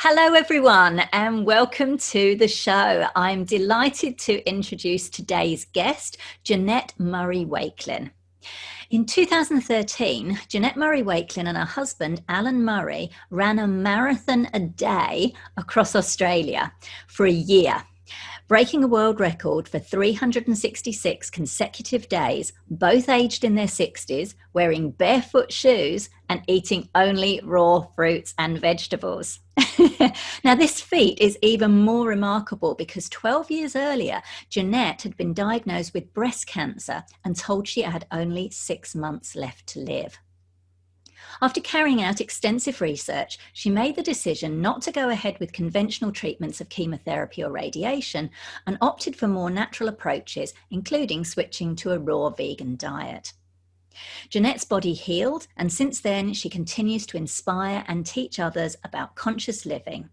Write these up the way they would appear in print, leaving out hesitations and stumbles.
Hello, everyone, and welcome to the show. I'm delighted to introduce today's guest, Janette Murray-Wakelin. In 2013, Janette Murray-Wakelin and her husband, Alan Murray, ran a marathon a day across Australia for a year, breaking a world record for 366 consecutive days, both aged in their 60s, wearing barefoot shoes and eating only raw fruits and vegetables. Now, this feat is even more remarkable because 12 years earlier, Janette had been diagnosed with breast cancer and told she had only 6 months left to live. After carrying out extensive research, she made the decision not to go ahead with conventional treatments of chemotherapy or radiation and opted for more natural approaches, including switching to a raw vegan diet. Janette's body healed, and since then she continues to inspire and teach others about conscious living.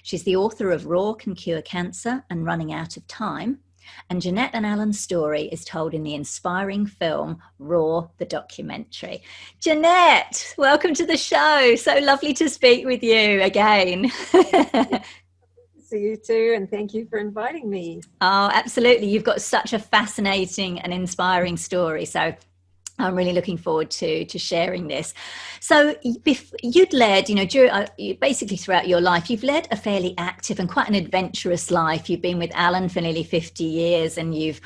She's the author of Raw Can Cure Cancer and Running Out of Time, and Janette and Alan's story is told in the inspiring film Raw, the documentary. Janette, welcome to the show. So lovely to speak with you again. See you too, and thank you for inviting me. Oh, absolutely. You've got such a fascinating and inspiring story. So I'm really looking forward to sharing this. So you'd led, basically throughout your life, you've led a fairly active and quite an adventurous life. You've been with Alan for nearly 50 years and you've,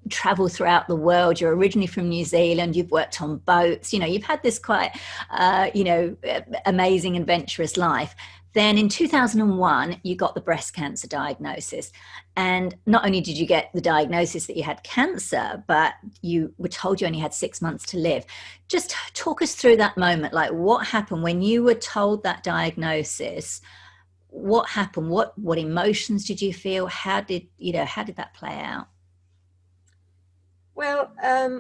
traveled throughout the world. You're originally from New Zealand. You've worked on boats. You've had this quite, amazing, adventurous life. Then in 2001, you got the breast cancer diagnosis. And not only did you get the diagnosis that you had cancer, but you were told you only had 6 months to live. Just talk us through that moment. Like, what happened when you were told that diagnosis? What happened? What emotions did you feel? How did that play out? Well,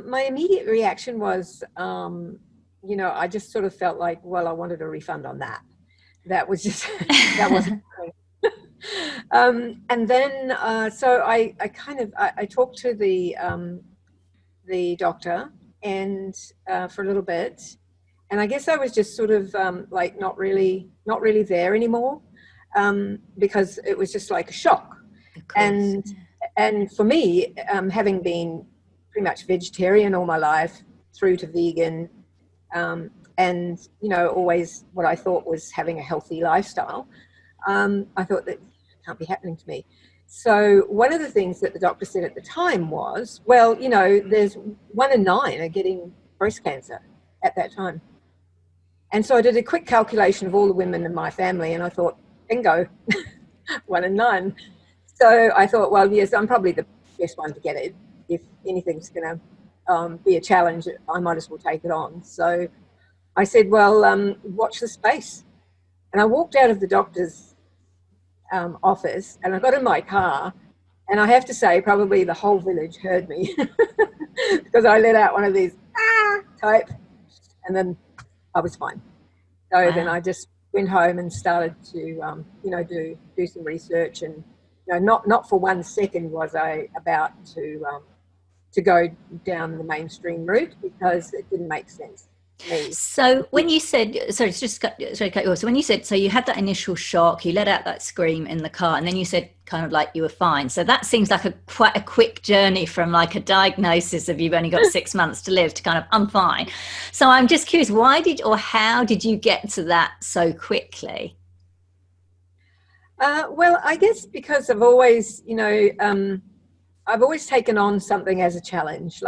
my immediate reaction was, I just sort of felt like, well, I wanted a refund on that. That was just, that wasn't and then, so I talked to the doctor and for a little bit, and I guess I was just sort of not really there anymore, because it was just like a shock. And for me, having been pretty much vegetarian all my life through to vegan, and, always what I thought was having a healthy lifestyle, I thought that can't be happening to me. So one of the things that the doctor said at the time was, well, there's 1 in 9 are getting breast cancer at that time. And so I did a quick calculation of all the women in my family, and I thought, bingo, 1 in 9. So I thought, well, yes, I'm probably the best one to get it. If anything's going to be a challenge, I might as well take it on. So I said, well, watch the space. And I walked out of the doctor's office and I got in my car, and I have to say probably the whole village heard me because I let out one of these type, and then I was fine. So Then I just went home and started to do some research, and not for 1 second was I about to go down the mainstream route, because it didn't make sense. So when you said, so when you said, so you had that initial shock, you let out that scream in the car, and then you said kind of like you were fine. So that seems like quite a quick journey from like a diagnosis of you've only got 6 months to live to kind of, I'm fine. So I'm just curious, how did you get to that so quickly? Well, I guess because I've always, I've always taken on something as a challenge,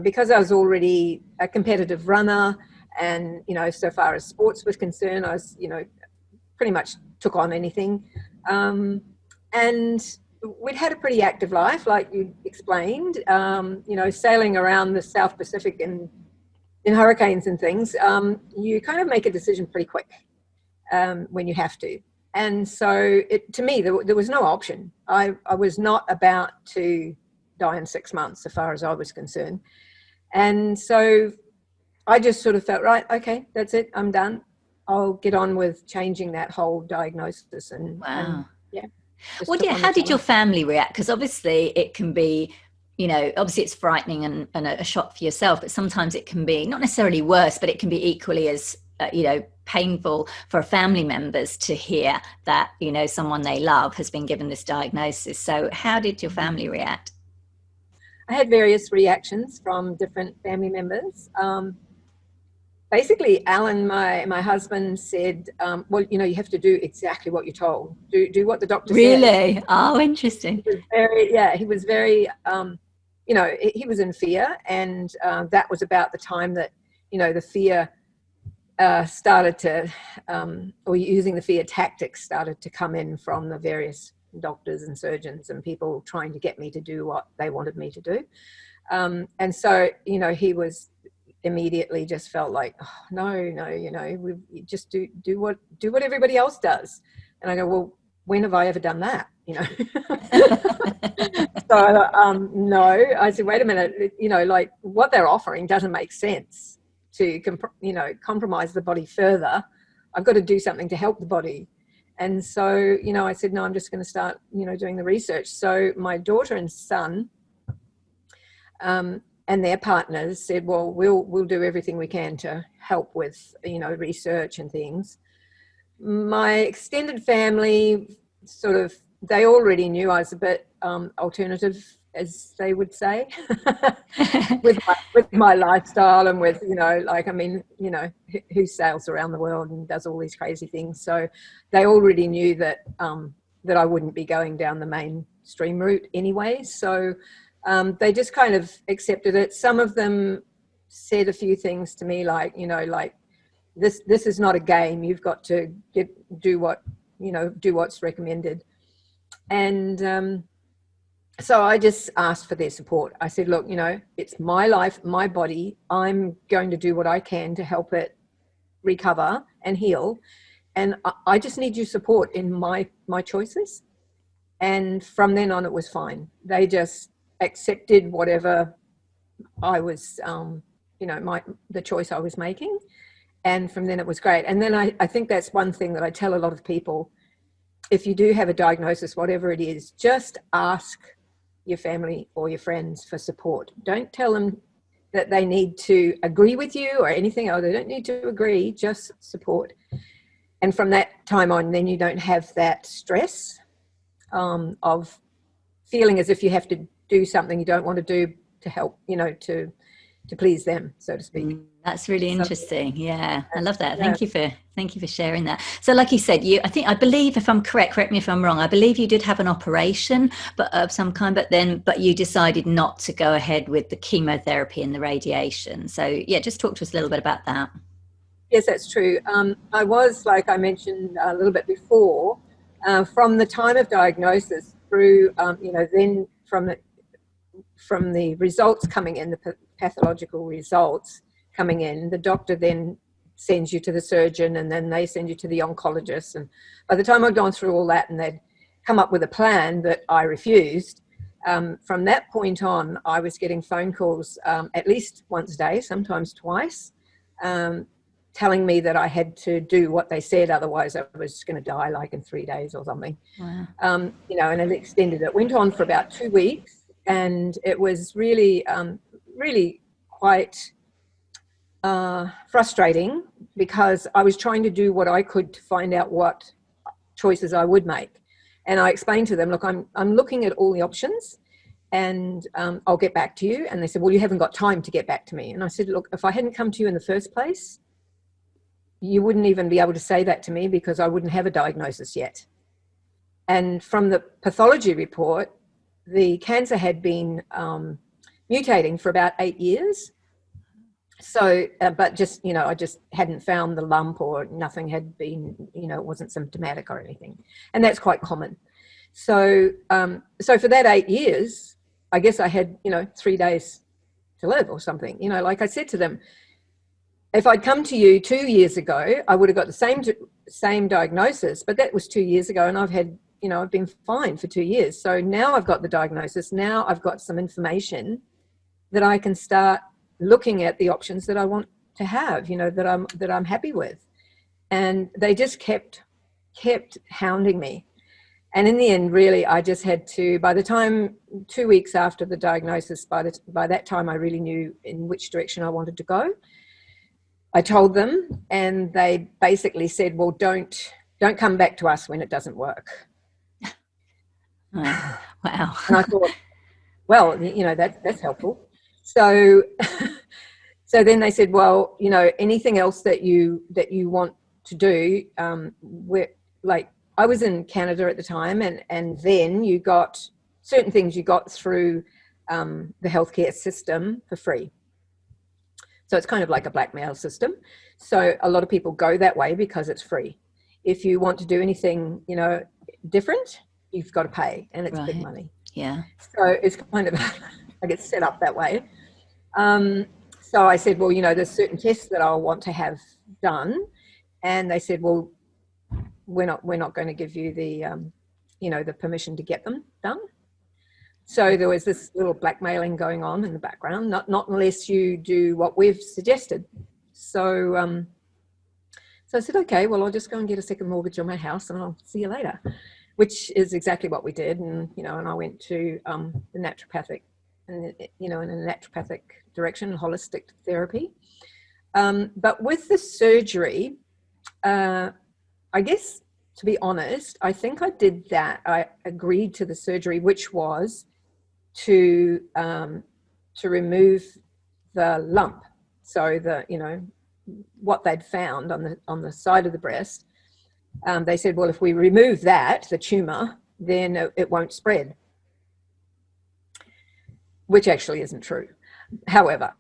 because I was already a competitive runner, and, so far as sports was concerned, I was, pretty much took on anything. And we'd had a pretty active life, like you explained, sailing around the South Pacific in hurricanes and things. You kind of make a decision pretty quick when you have to. And so to me, there was no option. I was not about to die in 6 months, so far as I was concerned. And so I just sort of felt, right, okay, that's it, I'm done. I'll get on with changing that whole diagnosis. And wow. Yeah. How did your family react? Because obviously it can be, obviously it's frightening and a shock for yourself, but sometimes it can be not necessarily worse, but it can be equally as painful for family members to hear that, someone they love has been given this diagnosis. So how did your family react? I had various reactions from different family members. Basically, Alan, my husband, said, well, you have to do exactly what you're told. Do what the doctor says. Really? Oh, interesting. He was very, he was in fear. And that was about the time that, the fear started to, or using the fear tactics started to come in from the various doctors and surgeons and people trying to get me to do what they wanted me to do. And so, he was immediately just felt like, oh, no, we just do what everybody else does. And I go, well, when have I ever done that? So no, I said, wait a minute, like what they're offering doesn't make sense to compromise the body further. I've got to do something to help the body. And so I said, no, I'm just going to start doing the research. So my daughter and son and their partners said, well, we'll do everything we can to help with, research and things. My extended family they already knew I was a bit alternative, as they would say, with my lifestyle and with, who sails around the world and does all these crazy things. So they already knew that I wouldn't be going down the mainstream route anyway. So they just kind of accepted it. Some of them said a few things to me like, this is not a game. You've got to do what's recommended. And so I just asked for their support. I said, look, it's my life, my body. I'm going to do what I can to help it recover and heal. And I just need your support in my choices. And from then on, it was fine. They just accepted whatever I was, the choice I was making. And from then it was great. And then I think that's one thing that I tell a lot of people. If you do have a diagnosis, whatever it is, just ask your family or your friends for support. Don't tell them that they need to agree with you or anything. Oh, they don't need to agree, just support. And from that time on, then you don't have that stress of feeling as if you have to do something you don't want to do to help, to please them, so to speak. That's really interesting. Yeah, I love that. Thank you for sharing that. So, like you said, I believe, if I'm correct me if I'm wrong, I believe you did have an operation, but of some kind, but you decided not to go ahead with the chemotherapy and the radiation. So, yeah, just talk to us a little bit about that. Yes, that's true. I was, like I mentioned a little bit before, from the time of diagnosis through, then from the results coming in, the pathological results coming in, the doctor then sends you to the surgeon, and then they send you to the oncologist. And by the time I'd gone through all that and they'd come up with a plan that I refused, from that point on, I was getting phone calls at least once a day, sometimes twice, telling me that I had to do what they said, otherwise I was going to die like in 3 days or something. Wow. And it extended. It went on for about 2 weeks. And it was really, really quite frustrating, because I was trying to do what I could to find out what choices I would make. And I explained to them, look, I'm looking at all the options, and I'll get back to you. And they said, well, you haven't got time to get back to me. And I said, look, if I hadn't come to you in the first place, you wouldn't even be able to say that to me, because I wouldn't have a diagnosis yet. And from the pathology report, the cancer had been mutating for about 8 years. So, but just, I just hadn't found the lump, or nothing had been, it wasn't symptomatic or anything. And that's quite common. So, so for that 8 years, I guess I had, 3 days to live or something. Like I said to them, if I'd come to you 2 years ago, I would have got the same diagnosis, but that was 2 years ago, and I've had, I've been fine for 2 years. So now I've got the diagnosis. Now I've got some information that I can start looking at the options that I want to have, that I'm happy with. And they just kept hounding me. And in the end, really, I just had to, by the time 2 weeks after the diagnosis, by that time, I really knew in which direction I wanted to go. I told them, and they basically said, well, don't come back to us when it doesn't work. Oh, wow. And I thought, well, that's helpful. So so then they said, well, anything else that you want to do, we're like, I was in Canada at the time, and then you got certain things you got through the healthcare system for free. So it's kind of like a blackmail system. So a lot of people go that way because it's free. If you want to do anything, different, you've got to pay, and it's big money. Yeah. So it's kind of, I get set up that way. So I said, well, there's certain tests that I'll want to have done. And they said, well, we're not going to give you the, the permission to get them done. So there was this little blackmailing going on in the background, not unless you do what we've suggested. So, so I said, okay, well, I'll just go and get a second mortgage on my house, and I'll see you later, which is exactly what we did. And, and I went to the naturopathic, and, in a naturopathic direction, holistic therapy. But with the surgery, I guess, to be honest, I think I did that. I agreed to the surgery, which was to remove the lump. So what they'd found on the side of the breast, they said, well, if we remove that, the tumor, then it won't spread, which actually isn't true. However,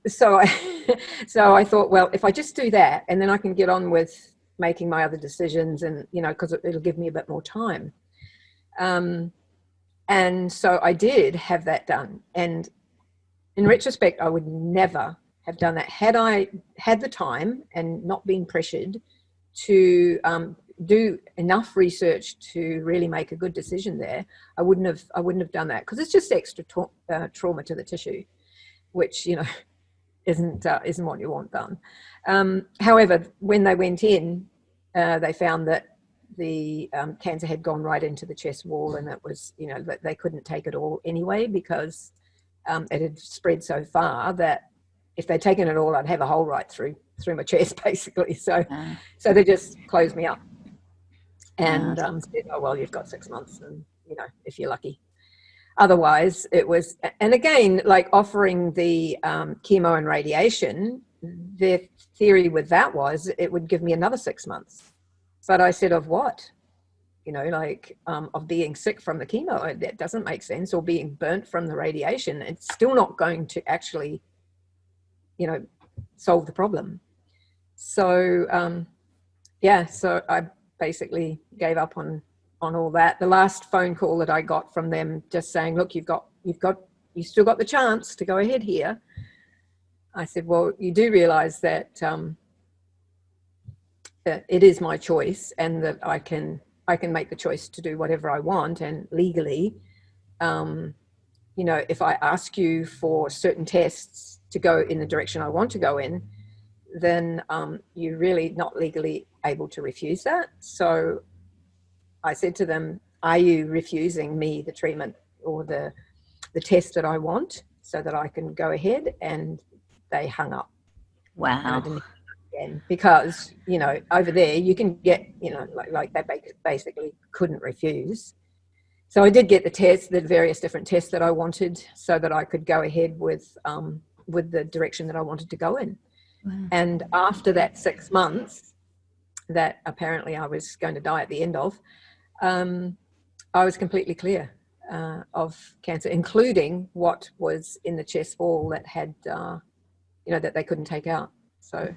so I thought, well, if I just do that, and then I can get on with making my other decisions, and because it'll give me a bit more time. And so I did have that done. And in retrospect, I would never have done that had I had the time and not been pressured to do enough research to really make a good decision there. I wouldn't have done that, because it's just extra trauma to the tissue, which isn't what you want done. However, when they went in, they found that the cancer had gone right into the chest wall, and it was, that they couldn't take it all anyway, because it had spread so far that if they'd taken it all, I'd have a hole right through my chest, basically. So they just closed me up and said, oh, well, you've got 6 months, and if you're lucky. Otherwise, it was, and again, like offering the chemo and radiation, their theory with that was it would give me another 6 months. But I said, of what? Of being sick from the chemo, that doesn't make sense, or being burnt from the radiation. It's still not going to actually, solve the problem. So, so I basically gave up on all that. The last phone call that I got from them just saying, look, you still got the chance to go ahead here. I said, well, you do realize that that it is my choice, and that I can make the choice to do whatever I want, and legally, if I ask you for certain tests to go in the direction I want to go in, then you're really not legally able to refuse that. So I said to them, are you refusing me the treatment or the test that I want, so that I can go ahead? And they hung up. Wow. Again, because over there you can get like they basically couldn't refuse. So I did get the various different tests that I wanted, so that I could go ahead with the direction that I wanted to go in. Wow. And after that 6 months that apparently I was going to die at the end of, I was completely clear of cancer, including what was in the chest wall that had that they couldn't take out. So,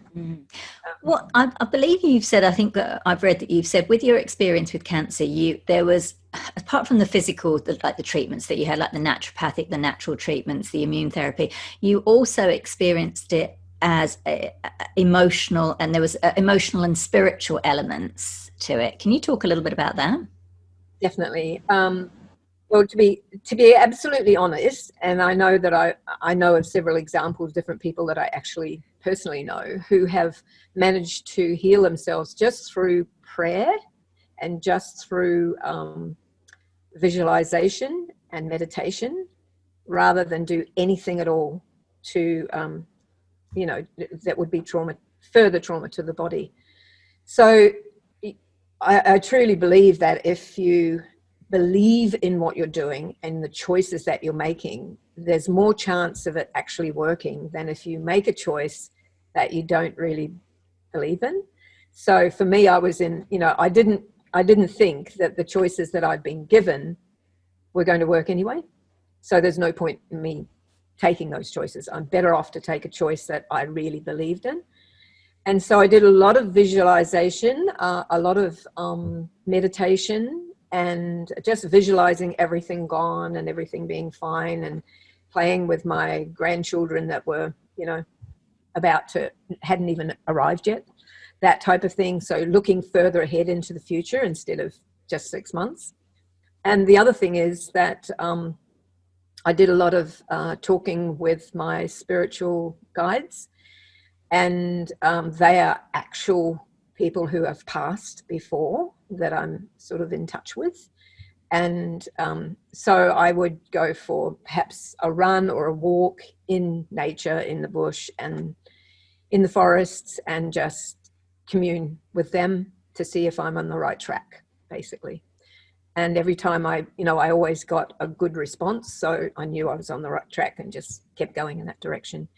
well, I believe you've said, I think that I've read that you've said, with your experience with cancer, there was, apart from the physical, like the treatments that you had, like the naturopathic, the natural treatments, the immune therapy, you also experienced it as emotional, and there was emotional and spiritual elements to it. Can you talk a little bit about that? Definitely. Well, to be absolutely honest, and I know that I know of several examples, different people that I actually personally know who have managed to heal themselves just through prayer and just through visualization and meditation, rather than do anything at all to that would be further trauma to the body. So I truly believe that if you believe in what you're doing and the choices that you're making, there's more chance of it actually working than if you make a choice that you don't really believe in. So for me, I was in, I didn't think that the choices that I'd been given were going to work anyway. So there's no point in me taking those choices. I'm better off to take a choice that I really believed in. And so I did a lot of visualization, a lot of meditation, and just visualizing everything gone and everything being fine, and playing with my grandchildren that were, hadn't even arrived yet, that type of thing. So looking further ahead into the future instead of just 6 months. And the other thing is that I did a lot of talking with my spiritual guides, and they are actual people who have passed before that I'm sort of in touch with. And so I would go for perhaps a run or a walk in nature, in the bush and in the forests, and just commune with them to see if I'm on the right track, basically. And every time I always got a good response. So I knew I was on the right track and just kept going in that direction.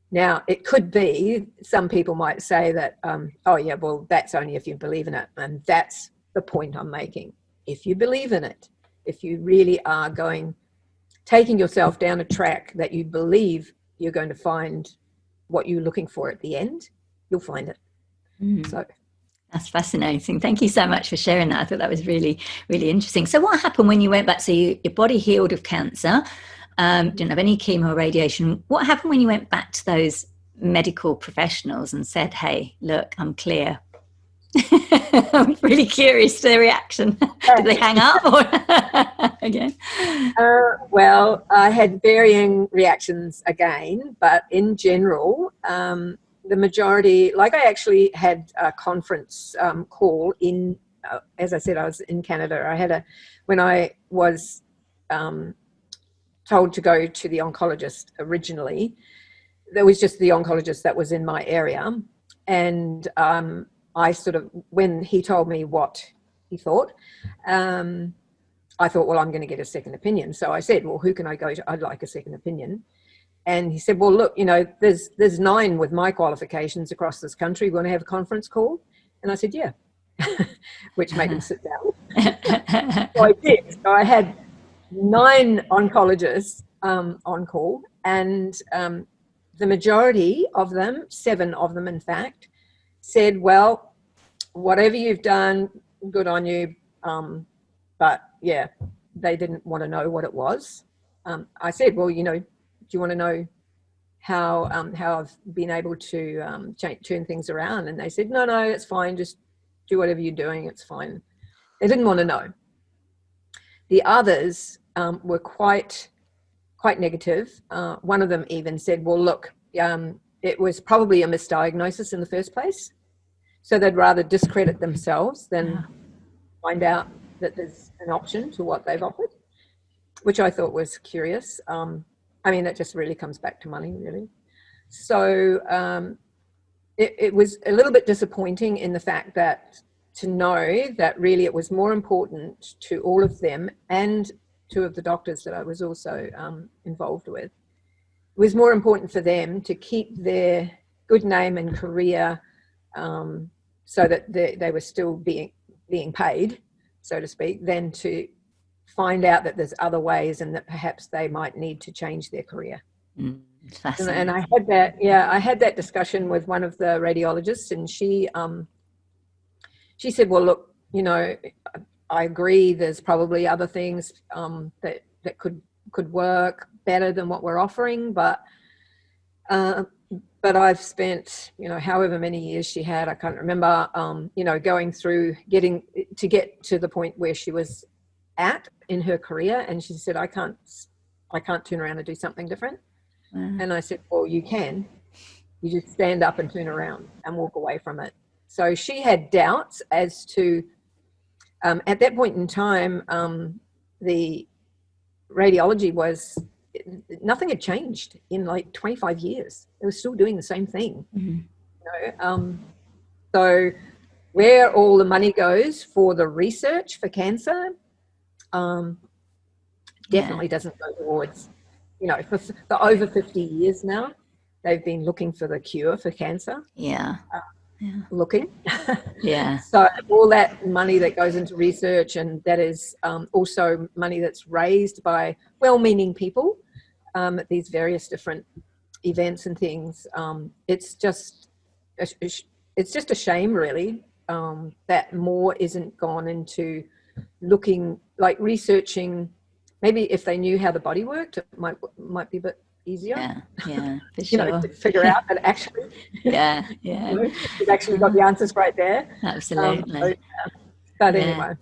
Now, it could be, some people might say that, oh yeah, well, that's only if you believe in it. And that's the point I'm making. If you believe in it, if you really are taking yourself down a track that you believe you're going to find what you're looking for at the end, you'll find it. So that's fascinating. Thank you so much for sharing that. I thought that was really, really interesting. So what happened when you went back? So your body healed of cancer, didn't have any chemo or radiation. What happened when you went back to those medical professionals and said, hey, look, I'm clear? I'm really curious to the reaction. Did they hang up or again? Well, I had varying reactions again, but in general, the majority, like I actually had a conference call in, as I said, I was in Canada. When I was told to go to the oncologist originally, there was just the oncologist that was in my area. And I when he told me what he thought, I thought, well, I'm going to get a second opinion. So I said, well, who can I go to? I'd like a second opinion. And he said, well, look, there's 9 with my qualifications across this country. Want to have a conference call? And I said, yeah, which made him sit down. So I did. So I had 9 oncologists on call, and the majority of them, 7 of them, in fact, said, well, whatever you've done, good on you. But yeah, they didn't want to know what it was. I said, well, do you want to know how I've been able to turn things around? And they said, no, it's fine. Just do whatever you're doing. It's fine. They didn't want to know. The others were quite negative. One of them even said, well, look, it was probably a misdiagnosis in the first place. So they'd rather discredit themselves than find out that there's an option to what they've offered, which I thought was curious. It just really comes back to money, really. So it was a little bit disappointing in the fact that to know that really it was more important to all of them, and 2 of the doctors that I was also involved with, it was more important for them to keep their good name and career so that they were still being paid, so to speak, than to find out that there's other ways and that perhaps they might need to change their career. And I had that discussion with one of the radiologists, and she said, well, look, I agree there's probably other things that could work better than what we're offering, but I've spent, however many years she had, I can't remember, going through getting to the point where she was at in her career. And she said, I can't turn around and do something different. And I said, well, you can. You just stand up and turn around and walk away from it. So she had doubts as to, at that point in time, the radiology was nothing had changed in like 25 years. They were still doing the same thing. Mm-hmm. You know? So where all the money goes for the research for cancer, definitely doesn't go towards, you know, for over 50 years now, they've been looking for the cure for cancer. Yeah. Looking. Yeah. So all that money that goes into research, and that is also money that's raised by well-meaning people at these various different events and things. It's just a shame, really, that more isn't gone into looking, like researching. Maybe if they knew how the body worked, it might be a bit easier. Yeah, for you know, sure. to figure out that actually, Yeah. you know, you've actually got the answers right there. Absolutely. But anyway,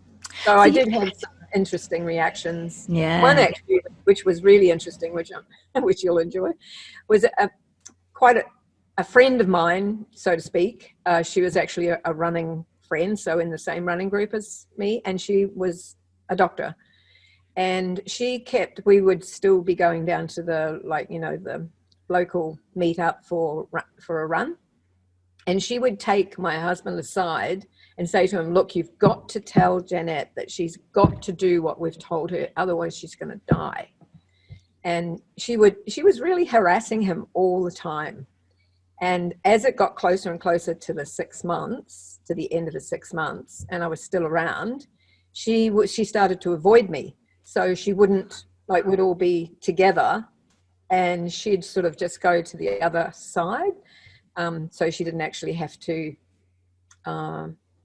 so I did have some interesting reactions. One actually, which was really interesting, which you'll enjoy, was quite a friend of mine, so to speak. She was actually a running friend, so in the same running group as me, and she was a doctor. And we would still be going down to the, like, you know, the local meetup for a run. And she would take my husband aside and say to him, look, you've got to tell Janette that she's got to do what we've told her, otherwise she's going to die. And she was really harassing him all the time. And as it got closer and closer to the 6 months, to the end of the 6 months, and I was still around, she started to avoid me. So she wouldn't, like, we'd all be together and she'd sort of just go to the other side. So she didn't actually have to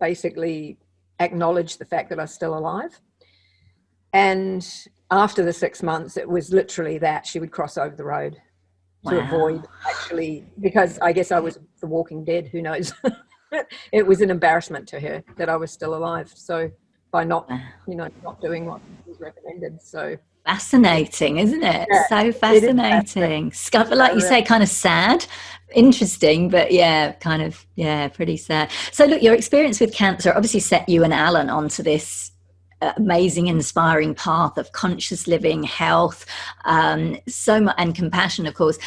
basically acknowledge the fact that I was still alive. And after the 6 months, it was literally that she would cross over the road to avoid, actually, because I guess I was the walking dead, who knows. It was an embarrassment to her that I was still alive. So by not doing what was recommended. So fascinating, isn't it? Yeah, so fascinating. Like you say, kind of sad, interesting, but pretty sad. So look, your experience with cancer obviously set you and Alan onto this amazing, inspiring path of conscious living, health, so much, and compassion, of course.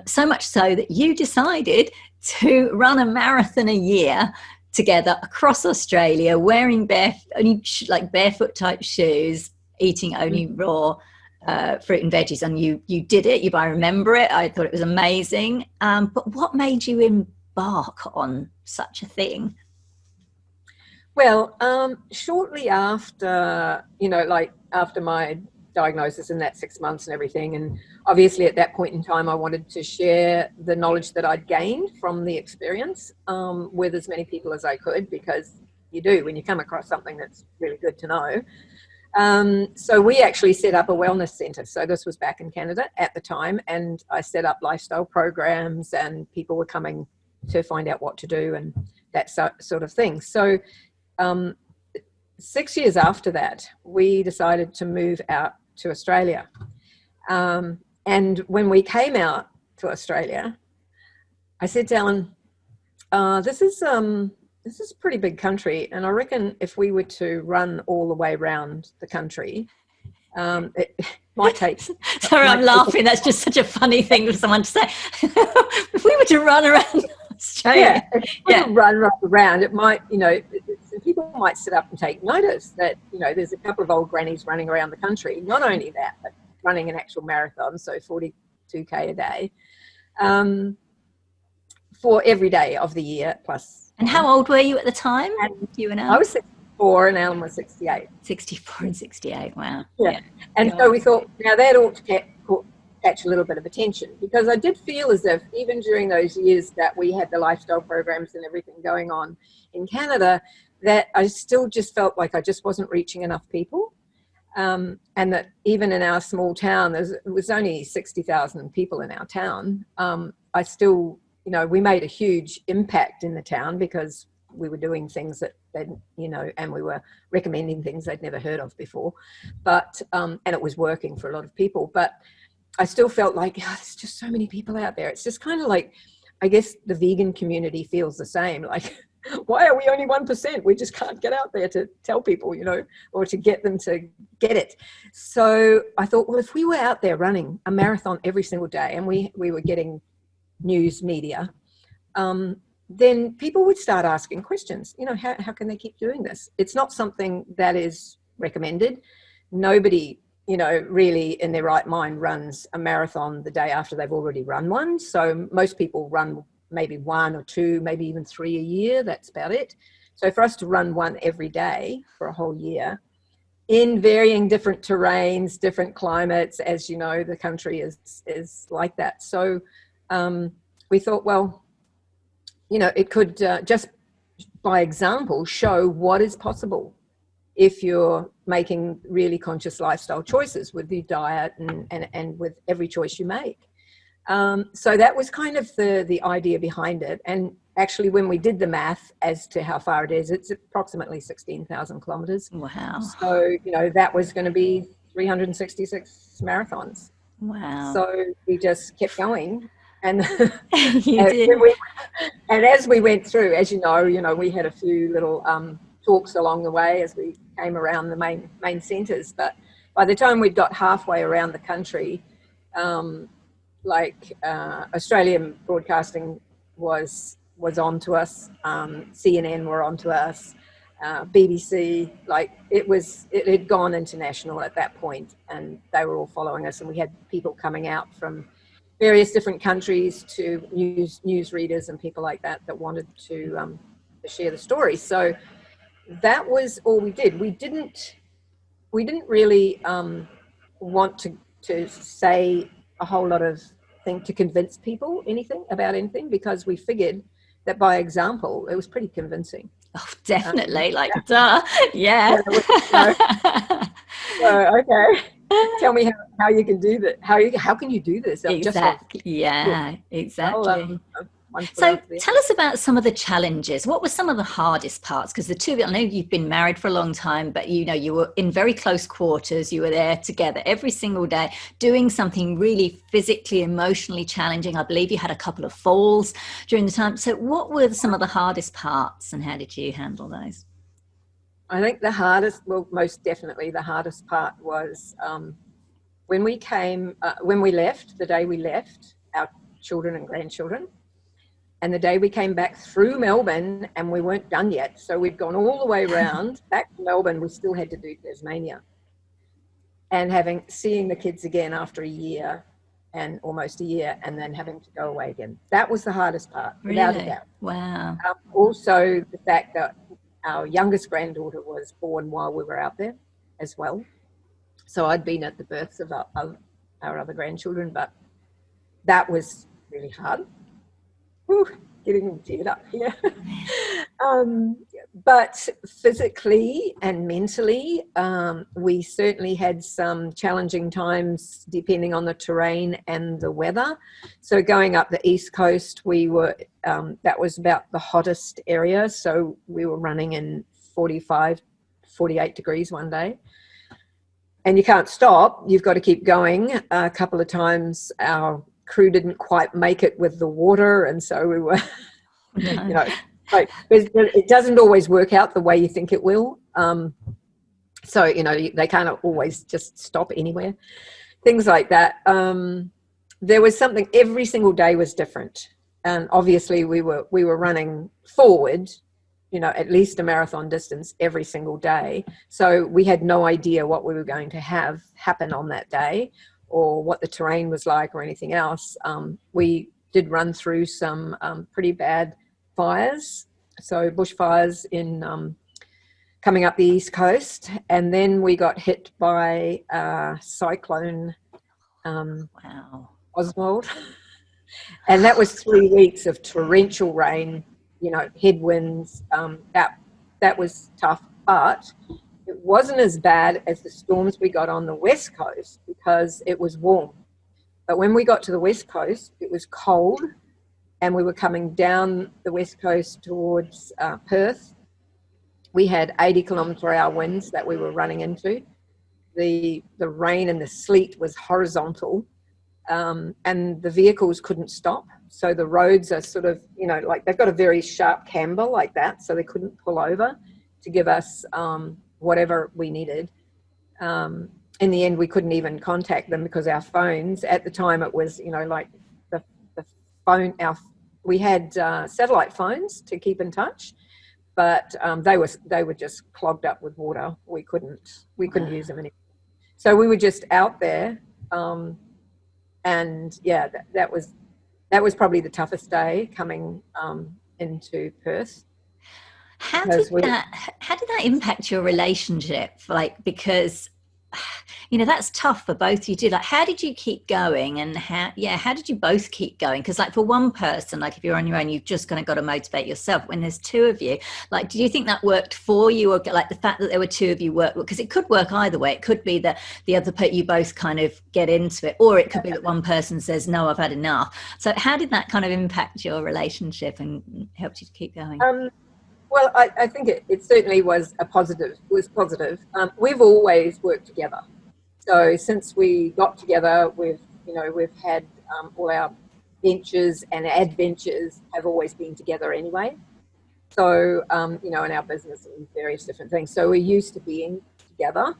So much so that you decided to run a marathon a year together across Australia, wearing barefoot type shoes, eating only raw fruit and veggies. And you did it. I remember it. I thought it was amazing. But what made you embark on such a thing? Well, shortly after, after my diagnosis in that 6 months and everything, and obviously at that point in time I wanted to share the knowledge that I'd gained from the experience with as many people as I could, because you do when you come across something that's really good to know. So we actually set up a wellness centre. So this was back in Canada at the time, and I set up lifestyle programs and people were coming to find out what to do and that sort of thing. So 6 years after that, we decided to move out to Australia. And when we came out to Australia, I said to Alan, this is a pretty big country, and I reckon if we were to run all the way around the country, it might take... Sorry, I'm laughing. That's just such a funny thing for someone to say. If we were to run around Australia... Yeah, if we were to run around, it might, people might sit up and take notice that, there's a couple of old grannies running around the country. Not only that, but running an actual marathon, so 42K a day, for every day of the year plus. And how old were you at the time? You and Alan? I was 64 and Alan was 68. 64 and 68, wow. Yeah. And so we thought, now that ought to catch a little bit of attention, because I did feel as if even during those years that we had the lifestyle programs and everything going on in Canada, that I still just felt like I just wasn't reaching enough people. And that even in our small town, there was only 60,000 people in our town. I still, we made a huge impact in the town because we were doing things that they'd, and we were recommending things they'd never heard of before. But, and it was working for a lot of people. But I still felt like, there's just so many people out there. It's just kind of like, I guess the vegan community feels the same. Like, why are we only 1%? We just can't get out there to tell people, or to get them to get it. So I thought, well, if we were out there running a marathon every single day, and we were getting news media, then people would start asking questions. How can they keep doing this? It's not something that is recommended. Nobody, really in their right mind runs a marathon the day after they've already run one. So most people run maybe 1 or 2, maybe even 3 a year. That's about it. So for us to run one every day for a whole year in varying different terrains, different climates, as you know, the country is like that. So we thought, well, it could just by example show what is possible if you're making really conscious lifestyle choices with your diet and with every choice you make. So that was kind of the idea behind it. And actually, when we did the math as to how far it is, it's approximately 16,000 kilometers. Wow. So, that was going to be 366 marathons. Wow. So we just kept going. And You did. And as we went through, as you know, we had a few little talks along the way as we came around the main centres. But by the time we'd got halfway around the country, Australian broadcasting was on to us, CNN were on to us, BBC, it had gone international at that point, and they were all following us, and we had people coming out from various different countries to news readers and people like that wanted to share the story. So that was all we did. We didn't really want to say a whole lot of things to convince people about anything, because we figured that by example it was pretty convincing. Oh, definitely. Duh. Yeah. Okay. Tell me how you can do that. How can you do this? Exactly. Exactly. So tell us about some of the challenges. What were some of the hardest parts? Because I know you've been married for a long time, but you were in very close quarters. You were there together every single day, doing something really physically, emotionally challenging. I believe you had a couple of falls during the time. So what were some of the hardest parts, and how did you handle those? I think most definitely the hardest part was when we left, the day we left, our children and grandchildren, and the day we came back through Melbourne, and we weren't done yet. So we'd gone all the way around back to Melbourne. We still had to do Tasmania, and seeing the kids again after a year and almost a year, and then having to go away again. That was the hardest part, without a doubt. Wow. Also, the fact that our youngest granddaughter was born while we were out there as well. So I'd been at the births of our other grandchildren, but that was really hard. Whew, getting teared up here. But physically and mentally, we certainly had some challenging times depending on the terrain and the weather. So going up the East Coast, that was about the hottest area. So we were running in 45, 48 degrees one day. And you can't stop. You've got to keep going. A couple of times our crew didn't quite make it with the water, and so we were, it doesn't always work out the way you think it will. So, they can't always just stop anywhere. Things like that. There was something, every single day was different. And obviously we were running forward, at least a marathon distance every single day. So we had no idea what we were going to have happen on that day, or what the terrain was like, or anything else. We did run through some pretty bad fires, so bushfires coming up the East Coast, and then we got hit by cyclone Oswald, and that was 3 weeks of torrential rain, headwinds. That was tough, but it wasn't as bad as the storms we got on the West Coast, because it was warm. But when we got to the West Coast, it was cold, and we were coming down the West Coast towards Perth. We had 80 km/h winds that we were running into. The rain and the sleet was horizontal. and the vehicles couldn't stop. So the roads are sort of, like they've got a very sharp camber like that, so they couldn't pull over to give us whatever we needed. In the end, we couldn't even contact them because our phones at the time, it was, like the phone, we had satellite phones to keep in touch, but they were just clogged up with water. We couldn't use them anymore. So we were just out there, and yeah, that was probably the toughest day coming into Perth. How did that impact your relationship? Like, because that's tough for both of you too. Like, how did you keep going, and how did you both keep going? Because like for one person, like if you're on your own, you've just kind of got to motivate yourself. When there's two of you, like, do you think that worked for you, or like the fact that there were two of you worked? Because it could work either way. It could be that the other you both kind of get into it, or it could be that one person says, "No, I've had enough." So how did that kind of impact your relationship and helped you to keep going? Well, I think it certainly was positive. We've always worked together. So since we got together, we've had all our ventures and adventures have always been together anyway. So, in our business and various different things. So we're used to being together.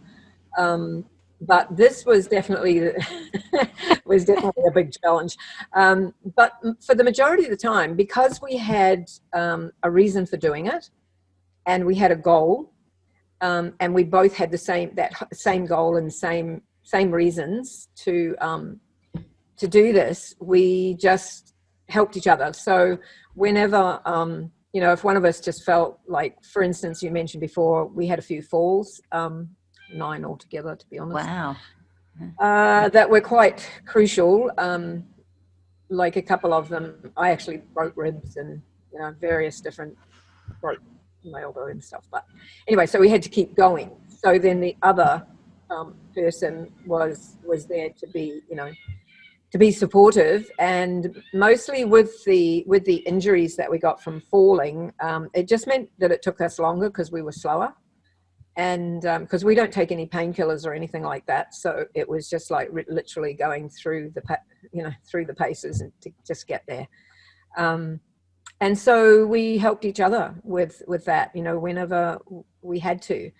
But this was definitely a big challenge. But for the majority of the time, because we had a reason for doing it, and we had a goal, and we both had that same goal and same reasons to do this, we just helped each other. So whenever if one of us just felt like, for instance, you mentioned before, we had a few falls. 9 altogether, to be honest. Wow. That were quite crucial. Like a couple of them, I actually broke ribs and various different broke my elbow and stuff. But anyway, so we had to keep going. So then the other person was there to be supportive, and mostly with the injuries that we got from falling, it just meant that it took us longer because we were slower. And because we don't take any painkillers or anything like that, so it was just like literally going through the paces and to just get there. And so we helped each other with that, whenever we had to.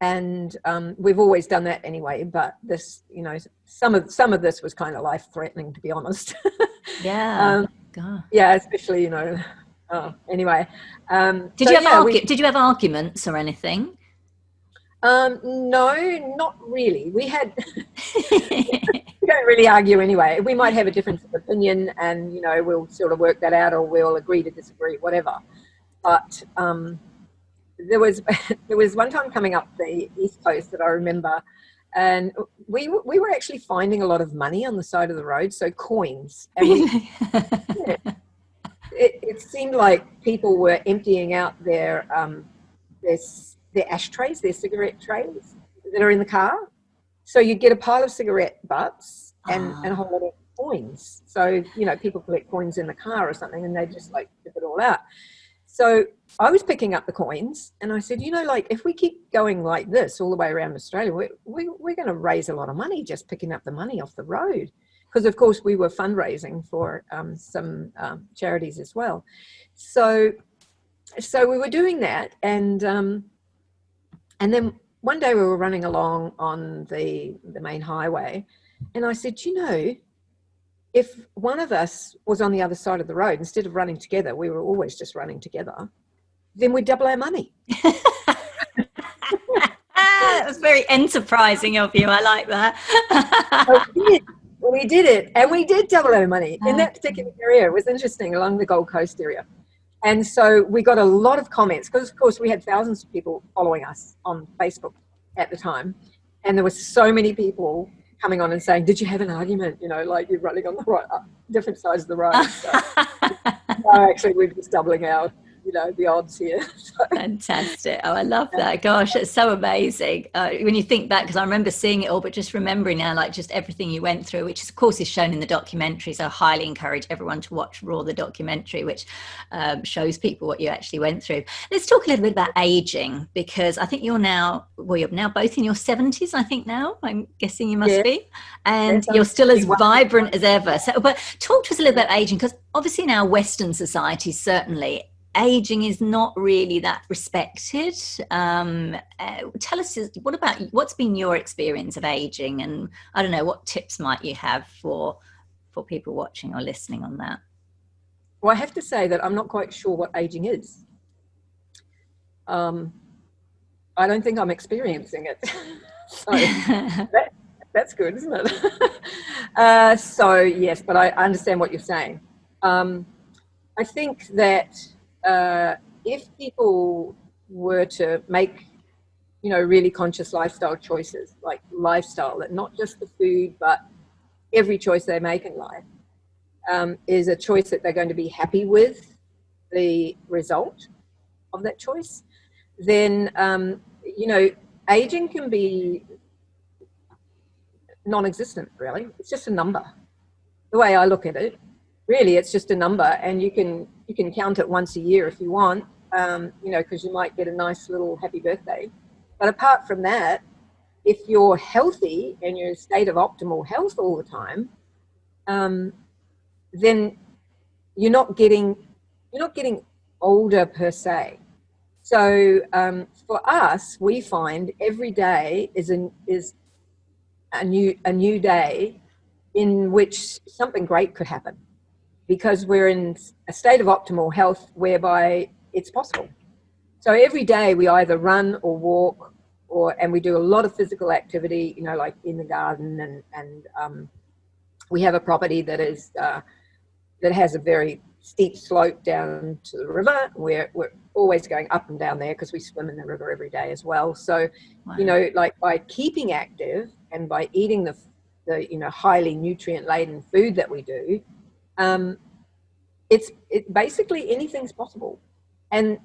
And we've always done that anyway. But this, some of this was kind of life-threatening, to be honest. Yeah. God. Yeah, especially anyway. Did you have arguments or anything? No, not really. We don't really argue anyway. We might have a difference of opinion, and we'll sort of work that out, or we'll agree to disagree, whatever. But there was one time coming up the East Coast that I remember, and we were actually finding a lot of money on the side of the road, so coins. And it seemed like people were emptying out their ashtrays, their cigarette trays that are in the car. So you get a pile of cigarette butts and a whole lot of coins. So, people collect coins in the car or something, and they just like tip it all out. So I was picking up the coins, and I said, if we keep going like this all the way around Australia, we're going to raise a lot of money just picking up the money off the road. Because, of course, we were fundraising for some charities as well. So we were doing that, and then one day we were running along on the main highway, and I said, if one of us was on the other side of the road, instead of running together, we were always just running together, then we'd double our money. That was very enterprising of you. I like that. We did it, and we did double our money in that particular area. It was interesting, along the Gold Coast area. And so we got a lot of comments, because, of course, we had thousands of people following us on Facebook at the time. And there were so many people coming on and saying, did you have an argument? Like you're running on the right, different sides of the road. So, no, actually, we're just doubling our the odds here. So. Fantastic. Oh, I love that. Gosh, it's so amazing. When you think back, because I remember seeing it all, but just remembering now, like just everything you went through, which of course is shown in the documentary. So I highly encourage everyone to watch Raw, the documentary, which shows people what you actually went through. Let's talk a little bit about aging, because I think you're now both in your 70s, I think now, I'm guessing you must be, and yes, you're still as vibrant as ever. So, but talk to us a little bit about aging, because obviously in our Western society, certainly, aging is not really that respected. Tell us, what's been your experience of aging, and I don't know, what tips might you have for people watching or listening on that? Well, I have to say that I'm not quite sure what aging is. I don't think I'm experiencing it. So that's good, isn't it? So yes, but I understand what you're saying. I think that if people were to make, really conscious lifestyle choices, like lifestyle, that not just the food, but every choice they make in life is a choice that they're going to be happy with the result of that choice, then, aging can be non-existent, really. It's just a number. The way I look at it, really, it's just a number, and you can count it once a year if you want, because you might get a nice little happy birthday. But apart from that, if you're healthy and you're in a state of optimal health all the time, then you're not getting older per se. So for us, we find every day is a new day in which something great could happen, because we're in a state of optimal health whereby it's possible. So every day we either run or walk, and we do a lot of physical activity, like in the garden, and we have a property that has a very steep slope down to the river. We're always going up and down there because we swim in the river every day as well. So, wow. Like by keeping active and by eating the highly nutrient laden food that we do, it's basically anything's possible. And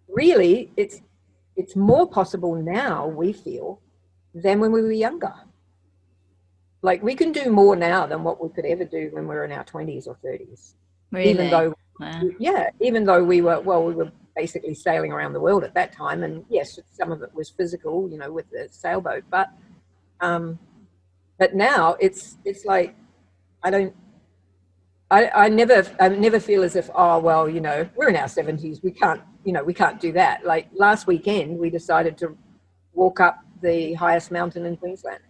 really it's more possible now, we feel, than when we were younger. Like we can do more now than what we could ever do when we were in our 20s or 30s. Really? Even though we were basically sailing around the world at that time, and yes, some of it was physical, with the sailboat, but now it's like I never feel as if, we're in our 70s, we can't do that. Like last weekend we decided to walk up the highest mountain in Queensland.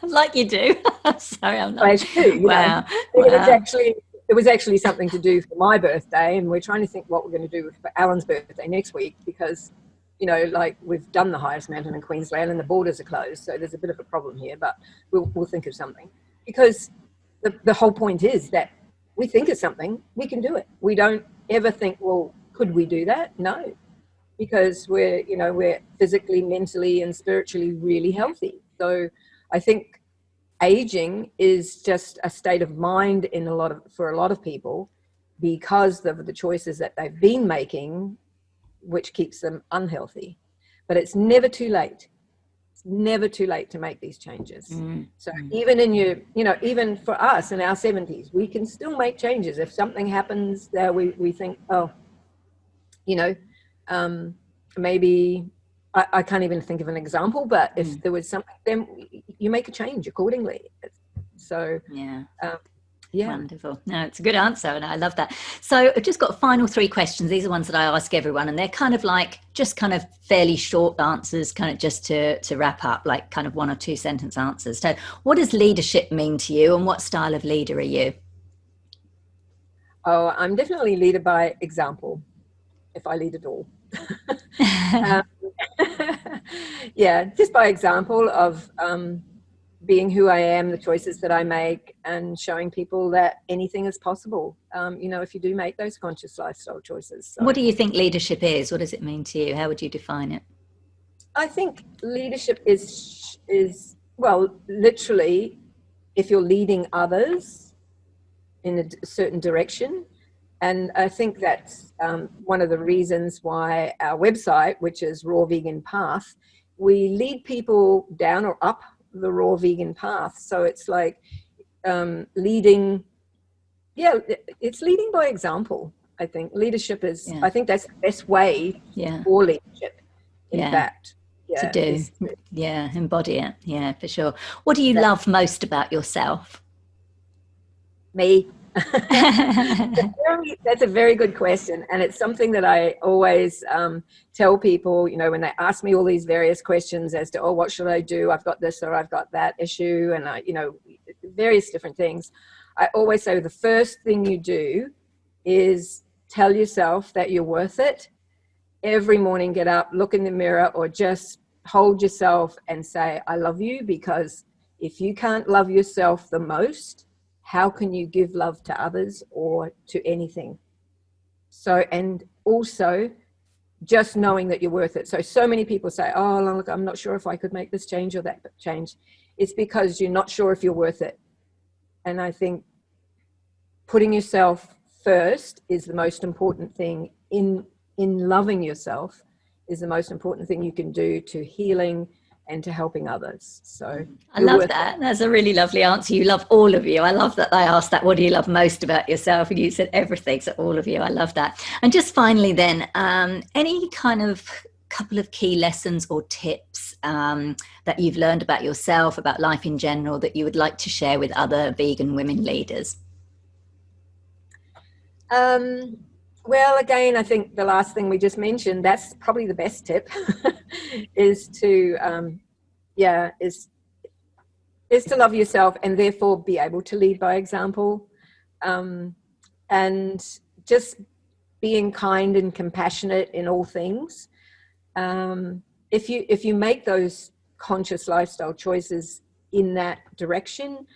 Like you do. Sorry, I'm not. As you do, wow. It was actually something to do for my birthday, and we're trying to think what we're going to do for Alan's birthday next week, because like we've done the highest mountain in Queensland and the borders are closed, so there's a bit of a problem here, but we'll think of something, because the whole point is that we think of something, we can do it. We don't ever think, well, could we do that? No, because we're physically, mentally, and spiritually really healthy. So I think aging is just a state of mind for a lot of people, because of the choices that they've been making, which keeps them unhealthy. But it's never too late. It's never too late to make these changes. So even in even for us in our 70s, we can still make changes. If something happens there, we think, maybe I can't even think of an example, but if there was something, then you make a change accordingly. So yeah. Wonderful. No, it's a good answer, and I love that. So I've just got final 3 questions. These are ones that I ask everyone, and they're kind of fairly short answers, kind of just to wrap up, like kind of 1 or 2 sentence answers. So what does leadership mean to you, and what style of leader are you? Oh, I'm definitely leader by example, if I lead at all. Yeah, just by example of being who I am, the choices that I make, and showing people that anything is possible, if you do make those conscious lifestyle choices. So, what do you think leadership is? What does it mean to you? How would you define it? I think leadership is literally, if you're leading others in a certain direction, And I think that's one of the reasons why our website, which is Raw Vegan Path, we lead people down or up the raw vegan path. So it's like leading, it's leading by example. I think leadership is, I think that's the best way for leadership, in fact. To do. Embody it. Yeah, for sure. What do you love most about yourself? Me. That's a very good question, and it's something that I always tell people, when they ask me all these various questions as to, what should I do, I've got this or I've got that issue, and various different things. I always say the first thing you do is tell yourself that you're worth it. Every morning, get up, look in the mirror, or just hold yourself and say, I love you, because if you can't love yourself the most, how can you give love to others or to anything? So, and also just knowing that you're worth it. So many people say, look, I'm not sure if I could make this change or that change. It's because you're not sure if you're worth it. And I think putting yourself first is the most important thing. In loving yourself is the most important thing you can do to healing and to helping others. So I love that. That's a really lovely answer. You love all of you. I love that I asked that. What do you love most about yourself? And you said everything. So all of you. I love that. And just finally then, any kind of couple of key lessons or tips that you've learned about yourself, about life in general, that you would like to share with other vegan women leaders? Well, again, I think the last thing we just mentioned, that's probably the best tip, is to, is to love yourself and therefore be able to lead by example, and just being kind and compassionate in all things. If you make those conscious lifestyle choices in that direction,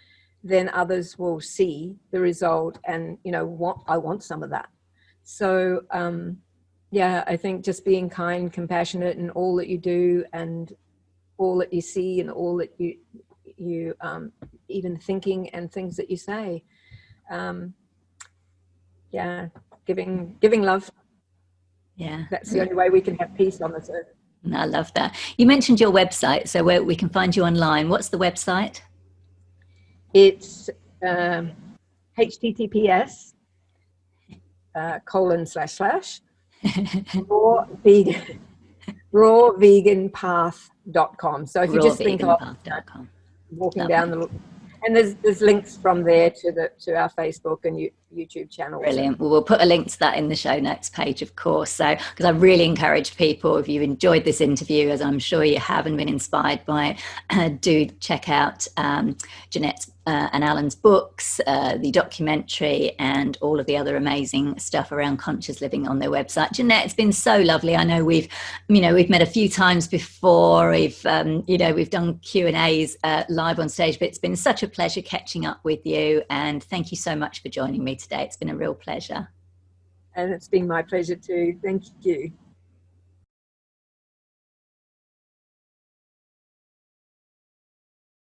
then others will see the result and, I want some of that. So, I think just being kind, compassionate in all that you do and all that you see and all that you even thinking and things that you say. Giving love. Yeah. That's the only way we can have peace on this earth. I love that. You mentioned your website, so where we can find you online. What's the website? It's https rawveganpath.com. So if you just think of walking down the, and there's links from there to our Facebook and YouTube channel. Brilliant. Well, we'll put a link to that in the show notes page, of course. So, because I really encourage people, if you've enjoyed this interview, as I'm sure you have and been inspired by it, do check out Janette and Alan's books, the documentary, and all of the other amazing stuff around conscious living on their website. Janette, it's been so lovely. I know we've met a few times before. We've done Q&As live on stage, but it's been such a pleasure catching up with you. And thank you so much for joining me today. It's been a real pleasure. And it's been my pleasure too. Thank you.